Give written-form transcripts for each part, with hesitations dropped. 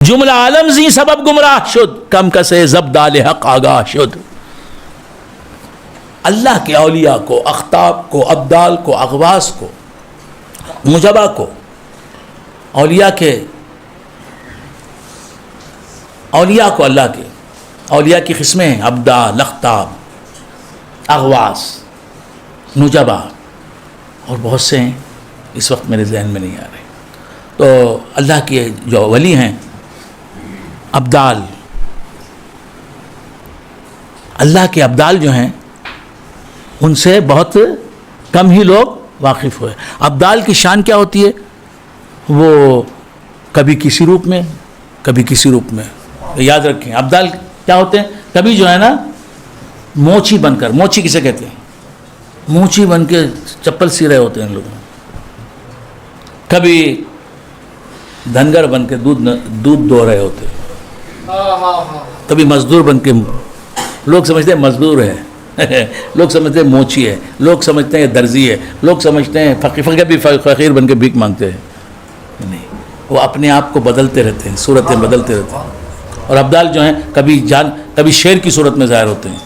جملہ عالم زی سبب گمراہ شد، کم کسے زبدال حق آگاہ شد. اللہ کے اولیاء کو، اختاب کو، ابدال کو، اغواس کو، مجبہ کو، اولیاء کو، اللہ کے اولیاء کی قسمیں ہیں، ابدال، اختاب، اغواس، نجبہ، اور بہت سے ہیں اس وقت میرے ذہن میں نہیں آ رہے. تو اللہ کے جو ولی ہیں، ابدال، اللہ کے ابدال جو ہیں ان سے بہت کم ہی لوگ واقف ہوئے. ابدال کی شان کیا ہوتی ہے؟ وہ کبھی کسی روپ میں، کبھی کسی روپ میں. یاد رکھیں ابدال کیا ہوتے ہیں؟ کبھی جو ہے نا موچی بن کر، موچی کسے کہتے ہیں؟ موچی بن کے چپل سی رہے ہوتے ہیں لوگ. کبھی دھنگر بن کے دودھ دو رہے ہوتے ہیں. کبھی مزدور بن کے، لوگ سمجھتے ہیں مزدور ہے، لوگ سمجھتے ہیں موچی ہے، لوگ سمجھتے ہیں درزی ہے، لوگ سمجھتے ہیں فقیر بھی فقیر بن کے بھیک مانگتے ہیں. نہیں، وہ اپنے آپ کو بدلتے رہتے ہیں، صورتیں بدلتے رہتے ہیں. اور ابدال جو ہیں کبھی شیر کی صورت میں ظاہر ہوتے ہیں.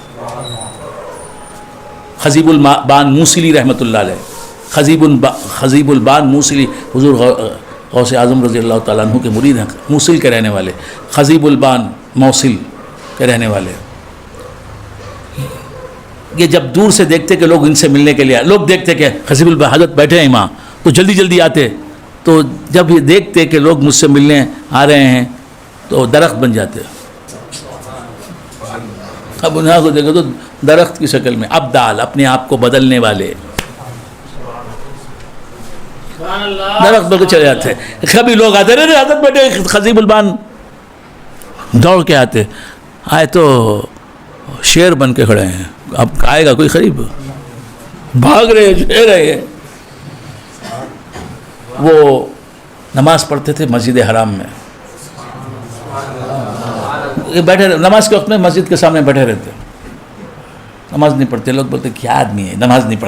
خزیب البان موصلی رحمۃ اللہ علیہ، خزیب البان موصلی حضور غوث اعظم رضی اللہ تعالیٰ عنہ کے مرید ہیں، موصل کے رہنے والے، خزیب البان موصل کے رہنے والے. یہ جب دور سے دیکھتے کہ لوگ ان سے ملنے کے لیے، لوگ دیکھتے کہ خزیب البان حضرت بیٹھے ہیں وہاں، تو جلدی جلدی آتے. تو جب یہ دیکھتے کہ لوگ مجھ سے ملنے آ رہے ہیں تو درخت بن جاتے. اب انہاں کو دیکھو تو درخت کی شکل میں. ابدال، اپنے آپ کو بدلنے والے، درخت بن کے چلے جاتے. کبھی لوگ آتے رہتے حضرت بیٹھے، خزیب البان دوڑ کے آئے تو شیر بن کے کھڑے ہیں. اب آئے گا کوئی قریب؟ بھاگ رہے، شیر ہے. وہ نماز پڑھتے تھے مسجد حرام میں، بیٹھے نماز کے وقت میں مسجد کے سامنے بیٹھے رہتے. نماز نہیں پڑھتے، لوگ بولتے کیا آدمی ہے، نماز نہیں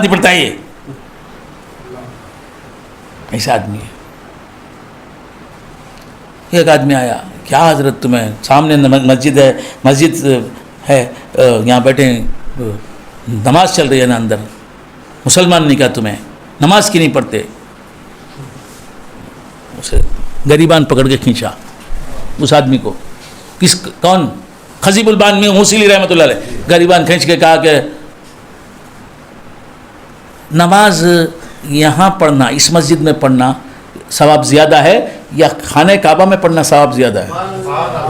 پڑھتا یہ ایسا آدمی ہے. ایک آدمی آیا، کیا حضرت تمہیں سامنے مسجد ہے یہاں بیٹھے نماز چل رہی ہے نا اندر، مسلمان نہیں کیا تمہیں، نماز کی نہیں پڑھتے؟ اسے غریبان پکڑ کے کھینچا اس آدمی کو. کون؟ خزیب البان میں موصلی رحمۃ اللہ علیہ. غریبان کھینچ کے کہا کہ نماز یہاں پڑھنا، اس مسجد میں پڑھنا ثواب زیادہ ہے یا خانہ کعبہ میں پڑھنا ثواب زیادہ ہے؟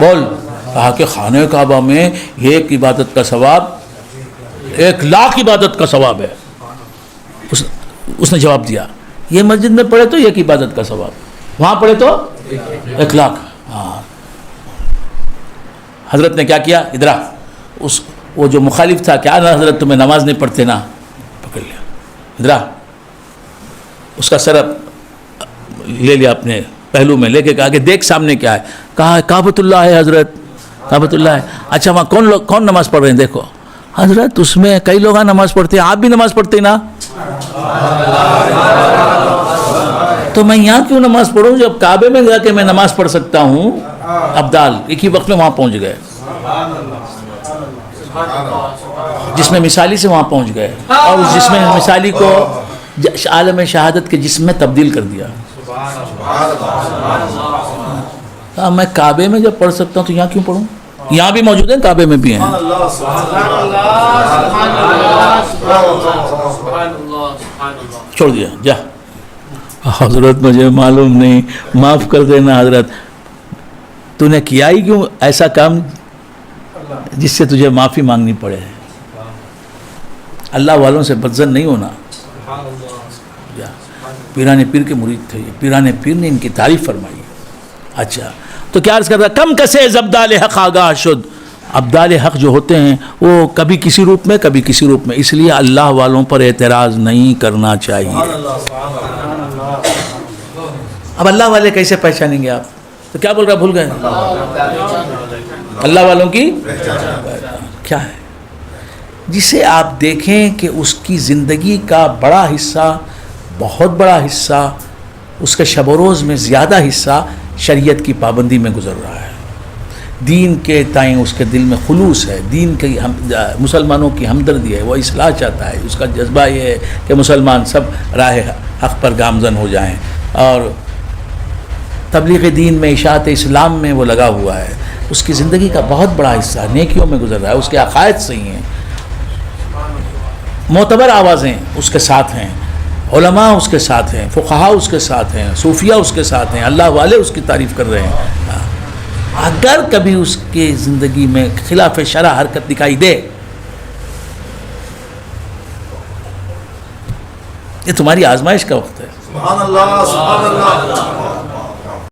بول. کہا کہ خانہ کعبہ میں ایک عبادت کا ثواب 1,00,000 عبادت کا ثواب ہے. اس نے جواب دیا یہ مسجد میں پڑھے تو ایک عبادت کا ثواب، وہاں پڑھے تو 1,00,000. ہاں. حضرت نے کیا کیا؟ ادھر وہ جو مخالف تھا، کیا نا حضرت تمہیں نماز نہیں پڑھتے نا، پکڑ لیا. ادھر اس کا سر لے لیا اپنے پہلو میں، لے کے کہا کہ دیکھ سامنے کیا ہے. کہا کعبۃ اللہ ہے حضرت، کعبۃ اللہ ہے. اچھا وہاں کون نماز پڑھ رہے ہیں؟ دیکھو حضرت اس میں کئی لوگ نماز پڑھتے ہیں، آپ بھی نماز پڑھتے نا، تو میں یہاں کیوں نماز پڑھوں جب کعبے میں جا کے میں نماز پڑھ سکتا ہوں. ابدال ایک ہی وقت میں وہاں پہنچ گئے، جس میں مثالی سے وہاں پہنچ گئے، اور اس جسم مثالی کو عالم شہادت کے جسم میں تبدیل کر دیا. میں کعبے میں جب پڑھ سکتا ہوں تو یہاں کیوں پڑھوں؟ یہاں بھی موجود ہیں، کعبے میں بھی ہیں. چھوڑ دیا، جا حضرت مجھے معلوم نہیں، معاف کر دینا حضرت. تو نے کیا ہی کیوں ایسا کام جس سے تجھے معافی مانگنی پڑے؟ اللہ والوں سے بدظن نہیں ہونا. پیران پیر کے مرید تھے، پیران پیر نے ان کی تعریف فرمائی. اچھا تو کیا عرض کر رہا؟ کم کسے زبدال حق آگاہ شد. ابدال حق جو ہوتے ہیں وہ کبھی کسی روپ میں، کبھی کسی روپ میں. اس لیے اللہ والوں پر اعتراض نہیں کرنا چاہیے. اب اللہ والے کیسے پہچانیں گے آپ؟ تو کیا بول رہا، بھول گئے؟ اللہ والوں کی کیا ہے؟ جسے آپ دیکھیں کہ اس کی زندگی کا بڑا حصہ، بہت بڑا حصہ، اس کے شب و روز میں زیادہ حصہ شریعت کی پابندی میں گزر رہا ہے، دین کے تائیں اس کے دل میں خلوص ہے، دین کی مسلمانوں کی ہمدردی ہے، وہ اصلاح چاہتا ہے، اس کا جذبہ یہ ہے کہ مسلمان سب راہ حق پر گامزن ہو جائیں، اور تبلیغ دین میں، اشاعت اسلام میں وہ لگا ہوا ہے، اس کی زندگی کا بہت بڑا حصہ نیکیوں میں گزر رہا ہے، اس کے عقائد صحیح ہیں، معتبر آوازیں اس کے ساتھ ہیں، علماء اس کے ساتھ ہیں، فقہاء اس کے ساتھ ہیں، صوفیہ اس کے ساتھ ہیں، اللہ والے اس کی تعریف کر رہے ہیں۔ اگر کبھی اس کی زندگی میں خلاف شرع حرکت دکھائی دے، یہ تمہاری آزمائش کا وقت ہے۔ سبحان اللہ، سبحان اللہ۔